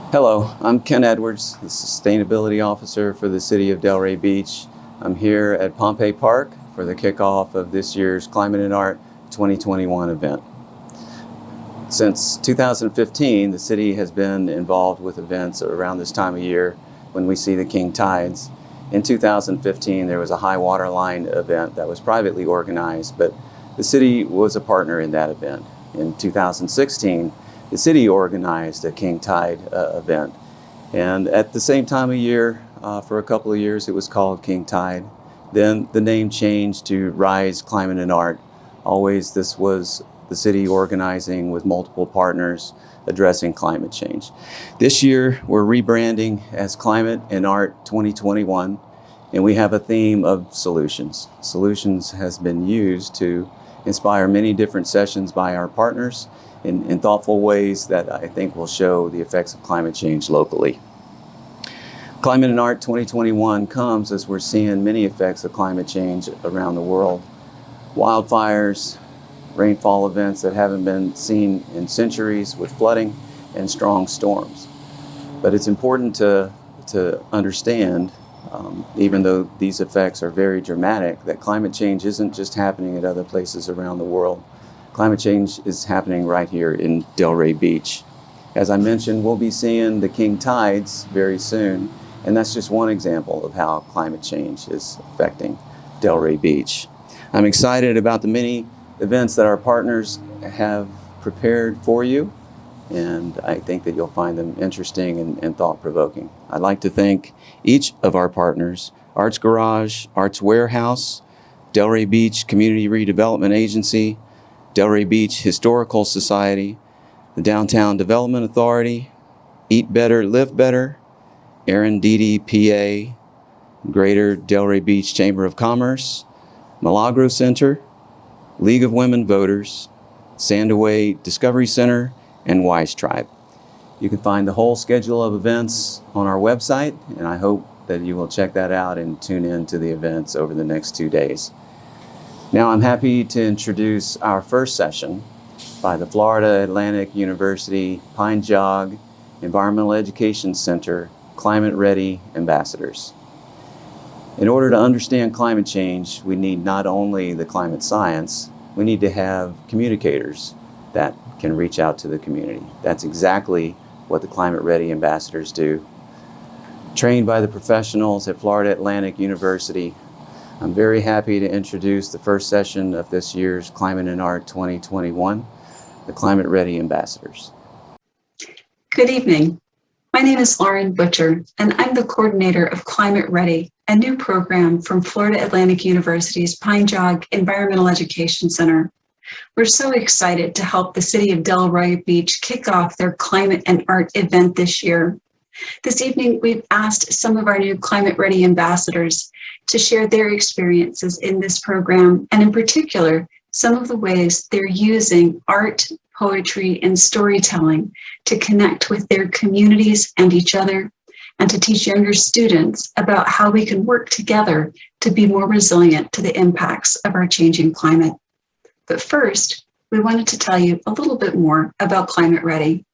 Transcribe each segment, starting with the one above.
Hello, I'm Ken Edwards, the Sustainability Officer for the City of Delray Beach. I'm here at Pompey Park for the kickoff of this year's Climate and Art 2021 event. Since 2015, the city has been involved with events around this time of year when we see the king tides. In 2015, there was a high water line event that was privately organized, but the city was a partner in that event. In 2016, the city organized a king tide event. And at the same time of year, for a couple of years, it was called King Tide. Then the name changed to Rise Climate and Art. Always this was the city organizing with multiple partners addressing climate change. This year, we're rebranding as Climate and Art 2021, and we have a theme of solutions. Solutions has been used to inspire many different sessions by our partners in thoughtful ways that I think will show the effects of climate change locally. Climate and Art 2021 comes as we're seeing many effects of climate change around the world. Wildfires, rainfall events that haven't been seen in centuries with flooding and strong storms. But it's important to understand, even though these effects are very dramatic, that climate change isn't just happening at other places around the world. Climate change is happening right here in Delray Beach. As I mentioned, we'll be seeing the king tides very soon, and that's just one example of how climate change is affecting Delray Beach. I'm excited about the many events that our partners have prepared for you, and I think that you'll find them interesting and thought-provoking. I'd like to thank each of our partners: Arts Garage, Arts Warehouse, Delray Beach Community Redevelopment Agency, Delray Beach Historical Society, the Downtown Development Authority, Eat Better, Live Better, Aaron Dede, PA, Greater Delray Beach Chamber of Commerce, Milagro Center, League of Women Voters, Sandaway Discovery Center, and Wise Tribe. You can find the whole schedule of events on our website, and I hope that you will check that out and tune in to the events over the next 2 days. Now I'm happy to introduce our first session by the Florida Atlantic University Pine Jog Environmental Education Center Climate Ready Ambassadors. In order to understand climate change, we need not only the climate science, we need to have communicators that can reach out to the community. That's exactly what the Climate Ready Ambassadors do. Trained by the professionals at Florida Atlantic University, I'm very happy to introduce the first session of this year's Climate and Art 2021, the Climate Ready Ambassadors. Good evening. My name is Lauren Butcher, and I'm the coordinator of Climate Ready, a new program from Florida Atlantic University's Pine Jog Environmental Education Center. We're so excited to help the city of Delray Beach kick off their Climate and Art event this year. This evening, we've asked some of our new Climate Ready ambassadors to share their experiences in this program, and in particular, some of the ways they're using art, poetry, and storytelling to connect with their communities and each other, and to teach younger students about how we can work together to be more resilient to the impacts of our changing climate. But first, we wanted to tell you a little bit more about Climate Ready.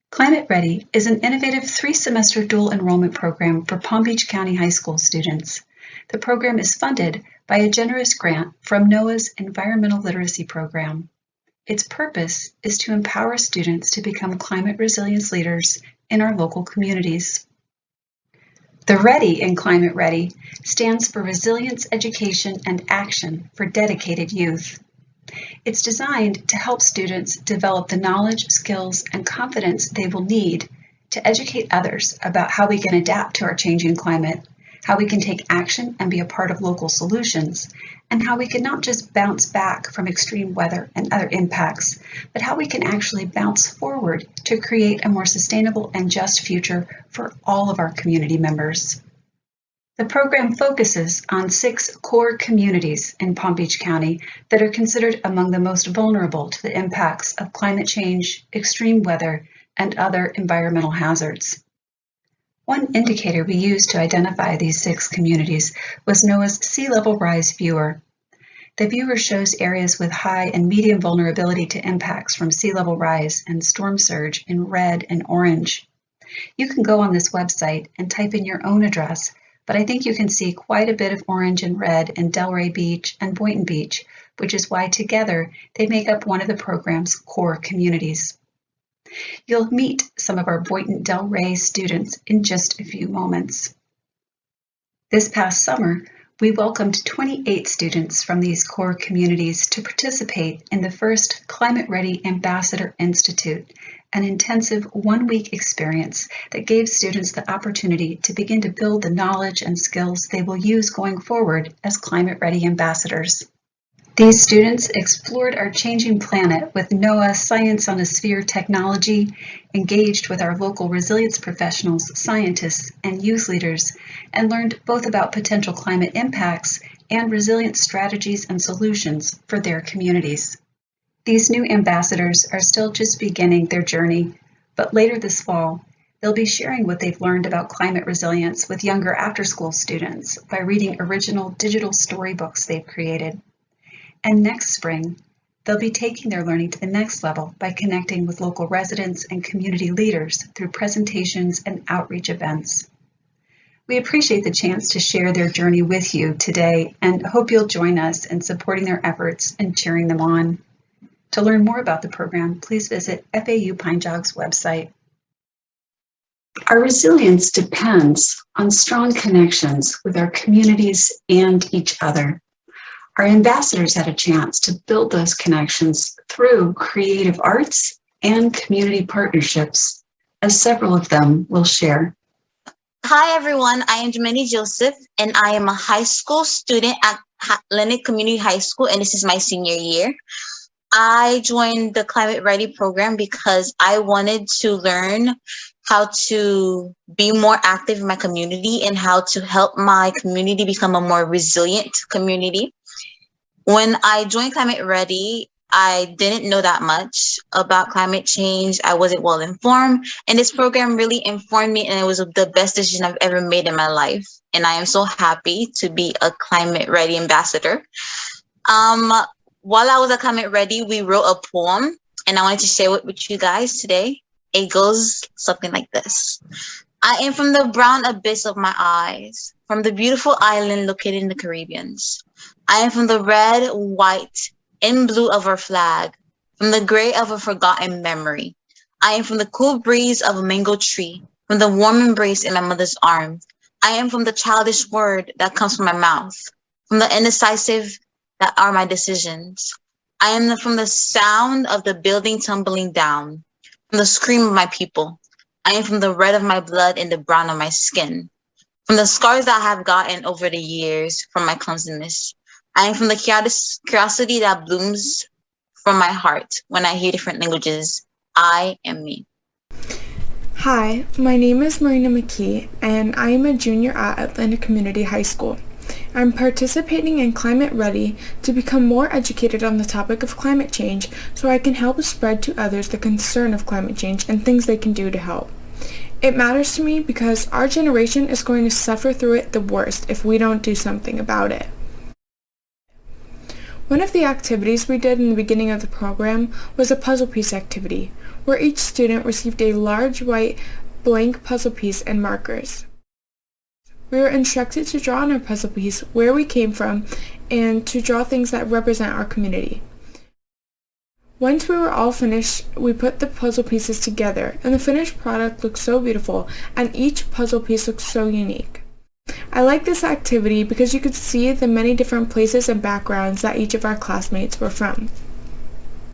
Climate Ready is an innovative 3-semester dual enrollment program for Palm Beach County High School students. The program is funded by a generous grant from NOAA's Environmental Literacy Program. Its purpose is to empower students to become climate resilience leaders in our local communities. The READY in Climate Ready stands for Resilience Education and Action for Dedicated Youth. It's designed to help students develop the knowledge, skills, and confidence they will need to educate others about how we can adapt to our changing climate, how we can take action and be a part of local solutions, and how we can not just bounce back from extreme weather and other impacts, but how we can actually bounce forward to create a more sustainable and just future for all of our community members. The program focuses on 6 core communities in Palm Beach County that are considered among the most vulnerable to the impacts of climate change, extreme weather, and other environmental hazards. One indicator we used to identify these 6 communities was NOAA's Sea Level Rise Viewer. The viewer shows areas with high and medium vulnerability to impacts from sea level rise and storm surge in red and orange. You can go on this website and type in your own address, but I think you can see quite a bit of orange and red in Delray Beach and Boynton Beach, which is why together they make up one of the program's core communities. You'll meet some of our Boynton Delray students in just a few moments. This past summer, we welcomed 28 students from these core communities to participate in the first Climate Ready Ambassador Institute, an intensive one-week experience that gave students the opportunity to begin to build the knowledge and skills they will use going forward as Climate Ready Ambassadors. These students explored our changing planet with NOAA Science on a Sphere technology, engaged with our local resilience professionals, scientists, and youth leaders, and learned both about potential climate impacts and resilience strategies and solutions for their communities. These new ambassadors are still just beginning their journey, but later this fall, they'll be sharing what they've learned about climate resilience with younger after-school students by reading original digital storybooks they've created. And next spring, they'll be taking their learning to the next level by connecting with local residents and community leaders through presentations and outreach events. We appreciate the chance to share their journey with you today and hope you'll join us in supporting their efforts and cheering them on. To learn more about the program, please visit FAU Pine Jog's website. Our resilience depends on strong connections with our communities and each other. Our ambassadors had a chance to build those connections through creative arts and community partnerships, as several of them will share. Hi everyone, I am Jimeni Joseph and I am a high school student at Atlantic Community High School and this is my senior year. I joined the Climate Ready program because I wanted to learn how to be more active in my community and how to help my community become a more resilient community. When I joined Climate Ready, I didn't know that much about climate change. I wasn't well informed, and this program really informed me, and it was the best decision I've ever made in my life. And I am so happy to be a Climate Ready ambassador. While I was at Climate Ready, we wrote a poem, and I wanted to share it with you guys today. It goes something like this. I am from the brown abyss of my eyes, from the beautiful island located in the Caribbean. I am from the red, white, and blue of our flag, from the gray of a forgotten memory. I am from the cool breeze of a mango tree, from the warm embrace in my mother's arms. I am from the childish word that comes from my mouth, from the indecisive that are my decisions. I am from the sound of the building tumbling down, from the scream of my people. I am from the red of my blood and the brown of my skin, from the scars that I have gotten over the years from my clumsiness. I am from the curiosity that blooms from my heart when I hear different languages. I am me. Hi, my name is Marina McKee, and I am a junior at Atlantic Community High School. I'm participating in Climate Ready to become more educated on the topic of climate change so I can help spread to others the concern of climate change and things they can do to help. It matters to me because our generation is going to suffer through it the worst if we don't do something about it. One of the activities we did in the beginning of the program was a puzzle piece activity, where each student received a large white blank puzzle piece and markers. We were instructed to draw on our puzzle piece where we came from and to draw things that represent our community. Once we were all finished, we put the puzzle pieces together, and the finished product looked so beautiful, and each puzzle piece looked so unique. I like this activity because you could see the many different places and backgrounds that each of our classmates were from.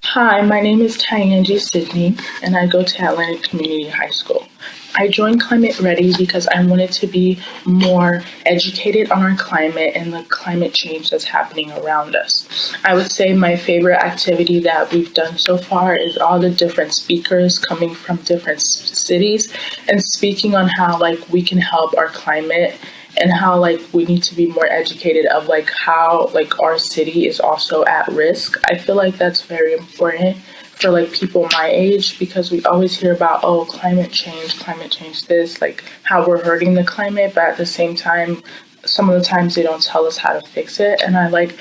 Hi, my name is Tyanji Sidney, and I go to Atlantic Community High School. I joined Climate Ready because I wanted to be more educated on our climate and the climate change that's happening around us. I would say my favorite activity that we've done so far is all the different speakers coming from different cities and speaking on how we can help our climate and how we need to be more educated of how our city is also at risk. I feel like that's very important for people my age, because we always hear about climate change this, how we're hurting the climate, but at the same time some of the times they don't tell us how to fix it. And I like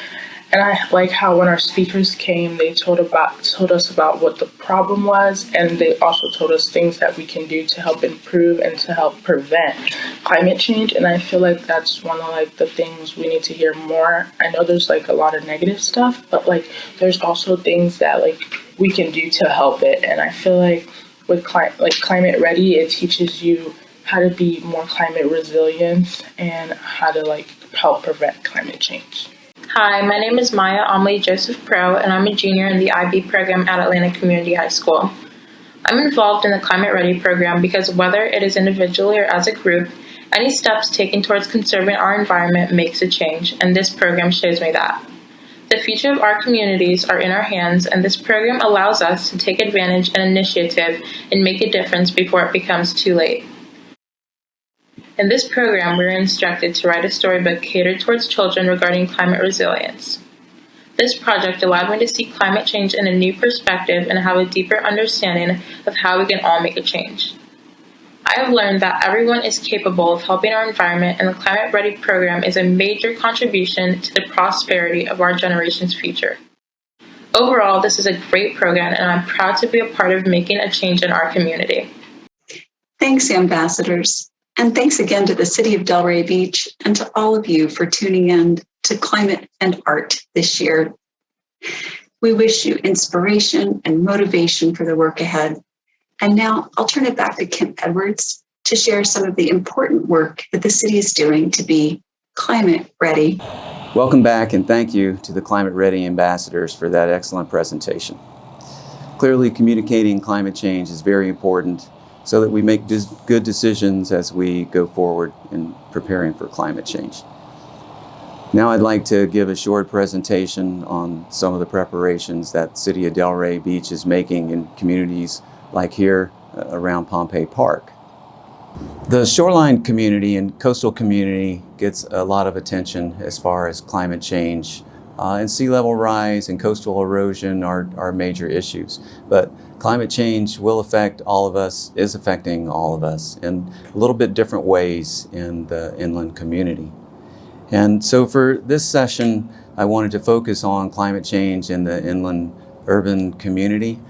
And I like how when our speakers came, they told us about what the problem was, and they also told us things that we can do to help improve and to help prevent climate change. And I feel like that's one of like the things we need to hear more. I know there's like a lot of negative stuff, but like there's also things that like we can do to help it. And I feel like with Climate Ready, it teaches you how to be more climate resilient and how to like help prevent climate change. Hi, my name is Maya Amelie Joseph Pro, and I'm a junior in the IB program at Atlanta Community High School. I'm involved in the Climate Ready program because whether it is individually or as a group, any steps taken towards conserving our environment makes a change, and this program shows me that. The future of our communities are in our hands, and this program allows us to take advantage and initiative and make a difference before it becomes too late. In this program, we are instructed to write a storybook catered towards children regarding climate resilience. This project allowed me to see climate change in a new perspective and have a deeper understanding of how we can all make a change. I have learned that everyone is capable of helping our environment, and the Climate Ready program is a major contribution to the prosperity of our generation's future. Overall, this is a great program, and I'm proud to be a part of making a change in our community. Thanks, ambassadors. And thanks again to the City of Delray Beach and to all of you for tuning in to Climate and Art this year. We wish you inspiration and motivation for the work ahead. And now I'll turn it back to Kim Edwards to share some of the important work that the city is doing to be climate ready. Welcome back, and thank you to the Climate Ready ambassadors for that excellent presentation. Clearly, communicating climate change is very important so that we make good decisions as we go forward in preparing for climate change. Now I'd like to give a short presentation on some of the preparations that City of Delray Beach is making in communities like here around Pompey Park. The shoreline community and coastal community gets a lot of attention as far as climate change, and sea level rise and coastal erosion are major issues. But climate change will affect all of us, is affecting all of us in a little bit different ways in the inland community. And so for this session, I wanted to focus on climate change in the inland urban community.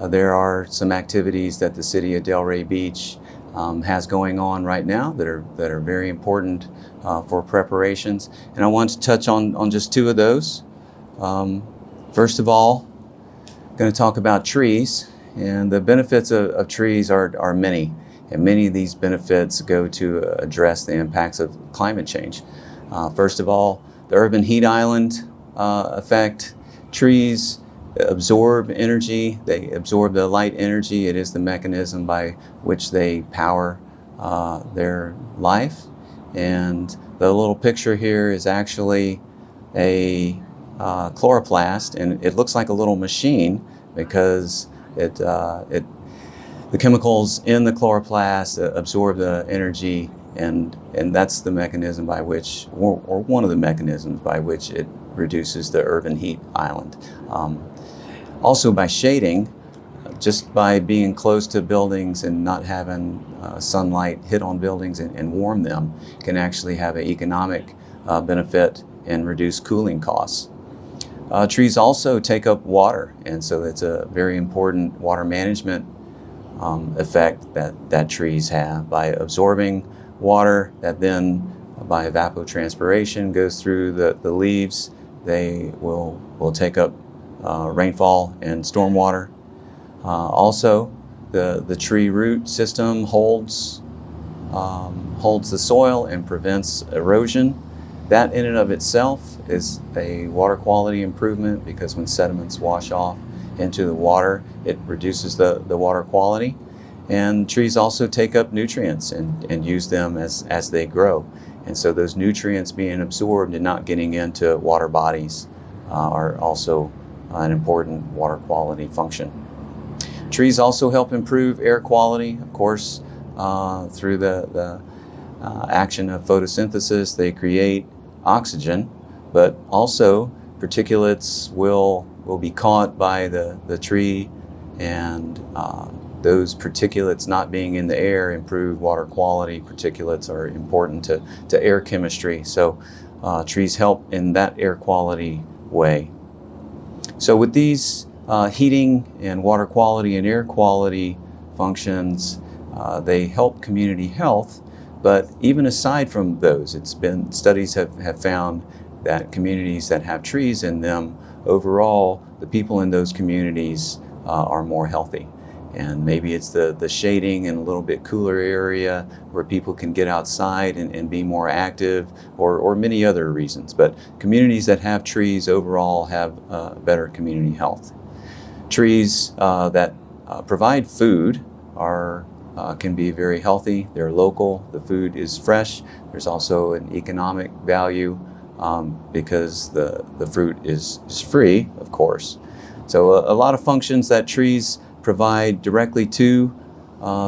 There are some activities that the City of Delray Beach has going on right now that are very important for preparations. And I want to touch on just two of those. First of all, I'm going to talk about trees, and the benefits of trees are many, and many of these benefits go to address the impacts of climate change. First of all, the urban heat island effect. Trees absorb energy, they absorb the light energy. It is the mechanism by which they power their life. And the little picture here is actually a chloroplast, and it looks like a little machine because the chemicals in the chloroplast absorb the energy, and that's the mechanism by which, or one of the mechanisms by which it reduces the urban heat island. Also by shading, just by being close to buildings and not having sunlight hit on buildings and warm them can actually have an economic benefit and reduce cooling costs. Trees also take up water, and so it's a very important water management effect that trees have by absorbing water that then by evapotranspiration goes through the leaves. They will take up rainfall and stormwater. Also, the tree root system holds the soil and prevents erosion. That in and of itself is a water quality improvement because when sediments wash off into the water, it reduces the water quality. And trees also take up nutrients and use them as they grow. And so those nutrients being absorbed and not getting into water bodies are also an important water quality function. Trees also help improve air quality, of course, through the action of photosynthesis. They create oxygen, but also particulates will be caught by the tree, and those particulates not being in the air improve water quality. Particulates are important to air chemistry, so trees help in that air quality way. So with these heating and water quality and air quality functions, they help community health. But even aside from those, studies have found that communities that have trees in them, overall, the people in those communities are more healthy. And maybe it's the shading and a little bit cooler area where people can get outside and be more active, or many other reasons. But communities that have trees overall have better community health. Trees that provide food can be very healthy. They're local. The food is fresh. There's also an economic value because the fruit is free, of course. So a lot of functions that trees provide directly to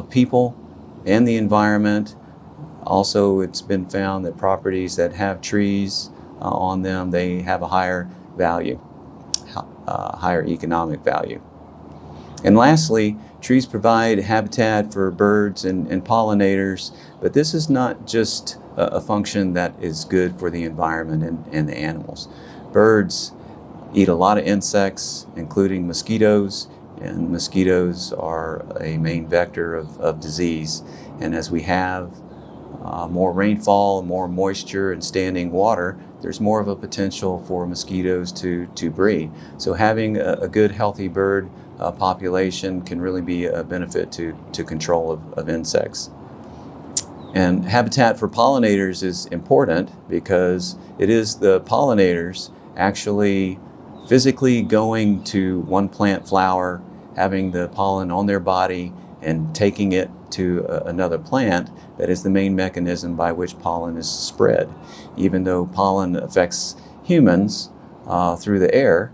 people and the environment. Also, it's been found that properties that have trees on them, they have a higher value, higher economic value. And lastly, trees provide habitat for birds and pollinators, but this is not just a function that is good for the environment and the animals. Birds eat a lot of insects, including mosquitoes, and mosquitoes are a main vector of disease. And as we have more rainfall, more moisture and standing water, there's more of a potential for mosquitoes to breed. So having a good, healthy bird population can really be a benefit to control of insects. And habitat for pollinators is important because it is the pollinators actually physically going to one plant flower, having the pollen on their body and taking it to another plant that is the main mechanism by which pollen is spread. Even though pollen affects humans through the air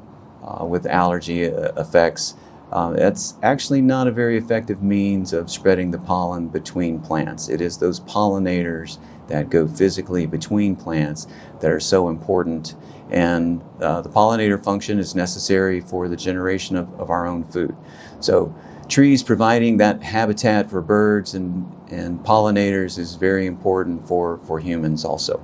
with allergy effects, that's actually not a very effective means of spreading the pollen between plants. It is those pollinators that go physically between plants that are so important. And the pollinator function is necessary for the generation of our own food. So trees providing that habitat for birds and pollinators is very important for humans also.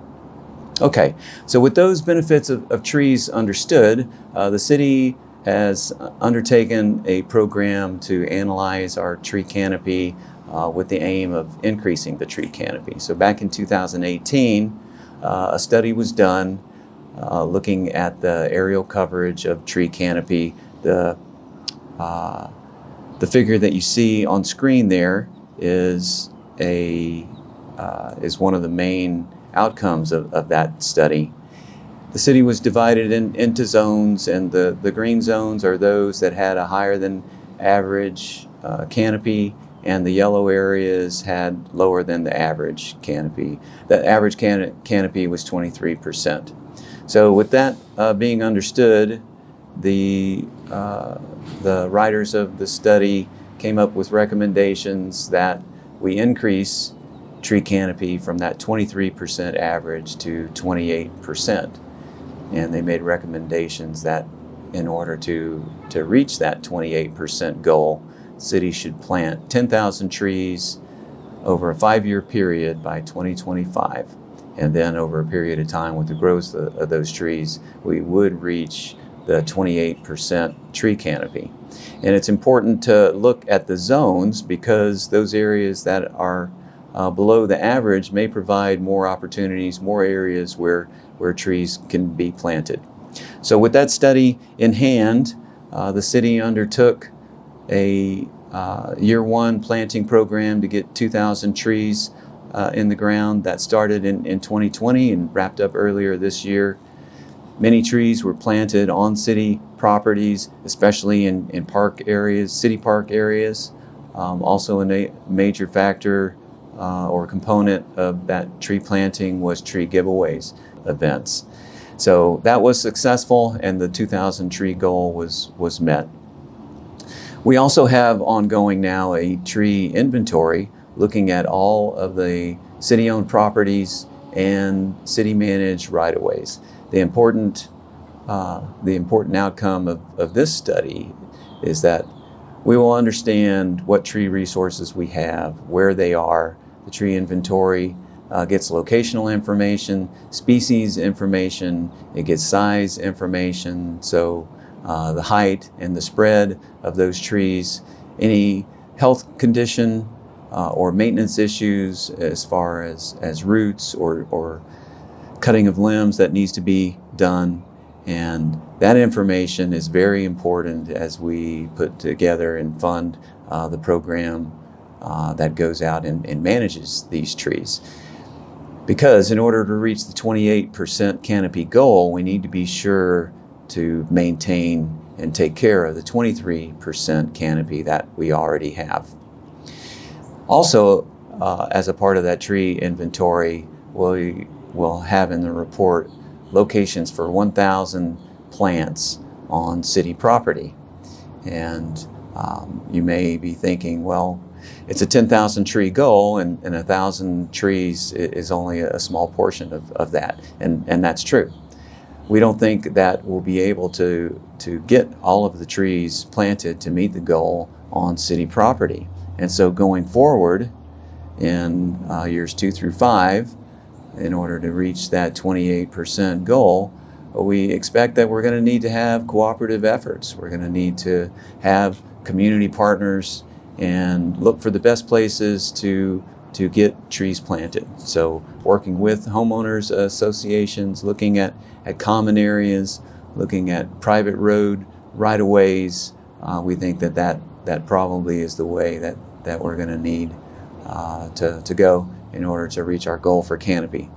Okay, so with those benefits of trees understood, the city has undertaken a program to analyze our tree canopy with the aim of increasing the tree canopy. So back in 2018, a study was done looking at the aerial coverage of tree canopy. The figure that you see on screen there is one of the main outcomes of that study. The city was divided into zones, and the green zones are those that had a higher than average canopy, and the yellow areas had lower than the average canopy. The average canopy was 23%. So with that being understood, the writers of the study came up with recommendations that we increase tree canopy from that 23% average to 28%. And they made recommendations that in order to reach that 28% goal, cities should plant 10,000 trees over a 5-year period by 2025. And then over a period of time with the growth of those trees, we would reach the 28% tree canopy. And it's important to look at the zones because those areas that are below the average may provide more opportunities, more areas where trees can be planted. So with that study in hand, the city undertook a year one planting program to get 2,000 trees in the ground. That started in 2020 and wrapped up earlier this year. Many trees were planted on city properties, especially in park areas, city park areas. Also a major factor or component of that tree planting was tree giveaways events. So that was successful and the 2,000 tree goal was met. We also have ongoing now a tree inventory looking at all of the city-owned properties and city-managed right-of-ways. The important outcome of this study is that we will understand what tree resources we have, where they are. The tree inventory gets locational information, species information, it gets size information, so the height and the spread of those trees, any health condition or maintenance issues as far as roots or cutting of limbs that needs to be done. And that information is very important as we put together and fund the program that goes out and manages these trees. Because in order to reach the 28% canopy goal, we need to be sure to maintain and take care of the 23% canopy that we already have. Also, as a part of that tree inventory, we will have in the report locations for 1,000 plants on city property. And you may be thinking, well, it's a 10,000 tree goal, and 1,000 trees is only a small portion of that, and that's true. We don't think that we'll be able to get all of the trees planted to meet the goal on city property. And so going forward in years 2 through 5, in order to reach that 28% goal, we expect that we're going to need to have cooperative efforts. We're going to need to have community partners and look for the best places to get trees planted. So working with homeowners associations, looking at common areas, looking at private road right-of-ways, we think that probably is the way that we're going to need to go in order to reach our goal for canopy.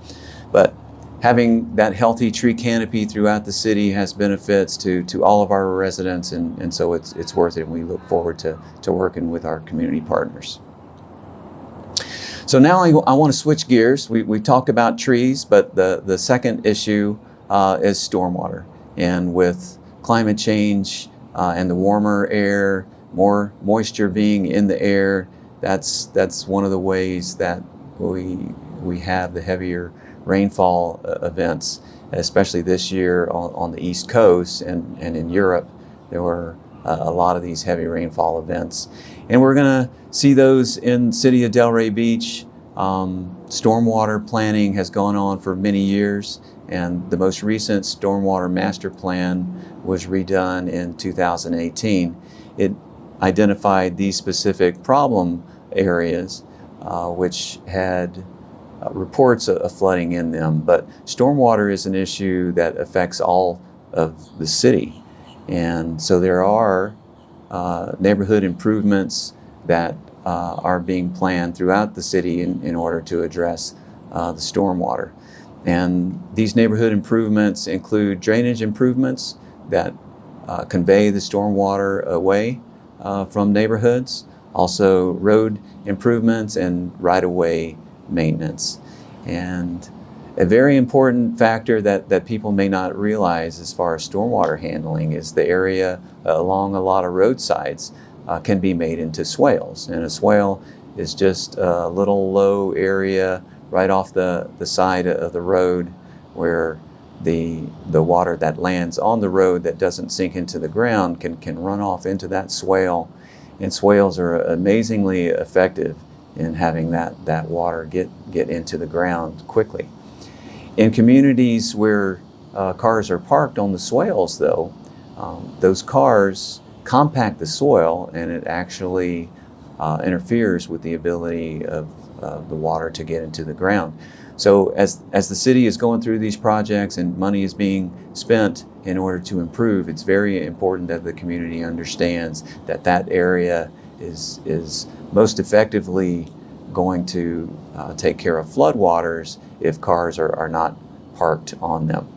But having that healthy tree canopy throughout the city has benefits to all of our residents, and so it's worth it, and we look forward to working with our community partners. So now I want to switch gears. We talked about trees, but the second issue is stormwater. And with climate change and the warmer air, more moisture being in the air, that's one of the ways that we have the heavier rainfall events, especially this year on the East Coast and in Europe. There were a lot of these heavy rainfall events. And we're going to see those in the city of Delray Beach. Stormwater planning has gone on for many years, and the most recent stormwater master plan was redone in 2018. It identified these specific problem areas which had reports of flooding in them, but stormwater is an issue that affects all of the city. And so there are neighborhood improvements that are being planned throughout the city in order to address the stormwater. And these neighborhood improvements include drainage improvements that convey the stormwater away from neighborhoods, also road improvements and right-of-way maintenance. And a very important factor that people may not realize as far as stormwater handling is the area along a lot of roadsides can be made into swales. And a swale is just a little low area right off the side of the road where the water that lands on the road that doesn't sink into the ground can run off into that swale. And swales are amazingly effective in having that water get into the ground quickly. In communities where cars are parked on the swales, though, those cars compact the soil, and it actually interferes with the ability of the water to get into the ground. So as the city is going through these projects and money is being spent in order to improve, it's very important that the community understands that area is most effectively going to take care of floodwaters if cars are not parked on them.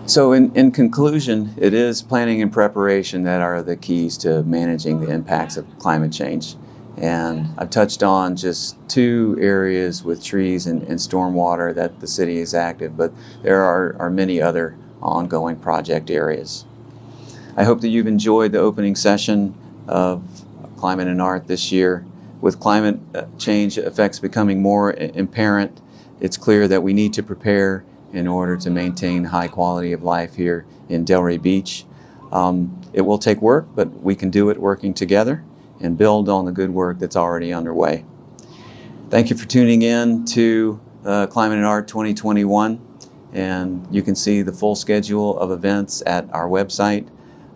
So in conclusion, it is planning and preparation that are the keys to managing the impacts of climate change. And I've touched on just 2 areas with trees and stormwater that the city is active, but there are many other ongoing project areas. I hope that you've enjoyed the opening session of Climate and Art this year. With climate change effects becoming more apparent, it's clear that we need to prepare in order to maintain high quality of life here in Delray Beach. It will take work, but we can do it working together and build on the good work that's already underway. Thank you for tuning in to Climate and Art 2021, and you can see the full schedule of events at our website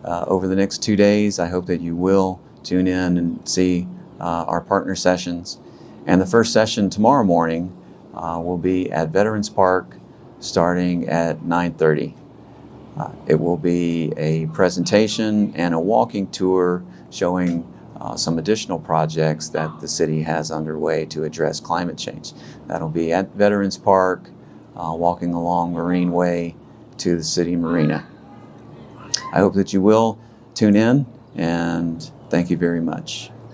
over the next 2 days. I hope that you will tune in and see our partner sessions. And the first session tomorrow morning will be at Veterans Park starting at 9:30. It will be a presentation and a walking tour showing some additional projects that the city has underway to address climate change. That'll be at Veterans Park, walking along Marine Way to the city marina. I hope that you will tune in, and thank you very much.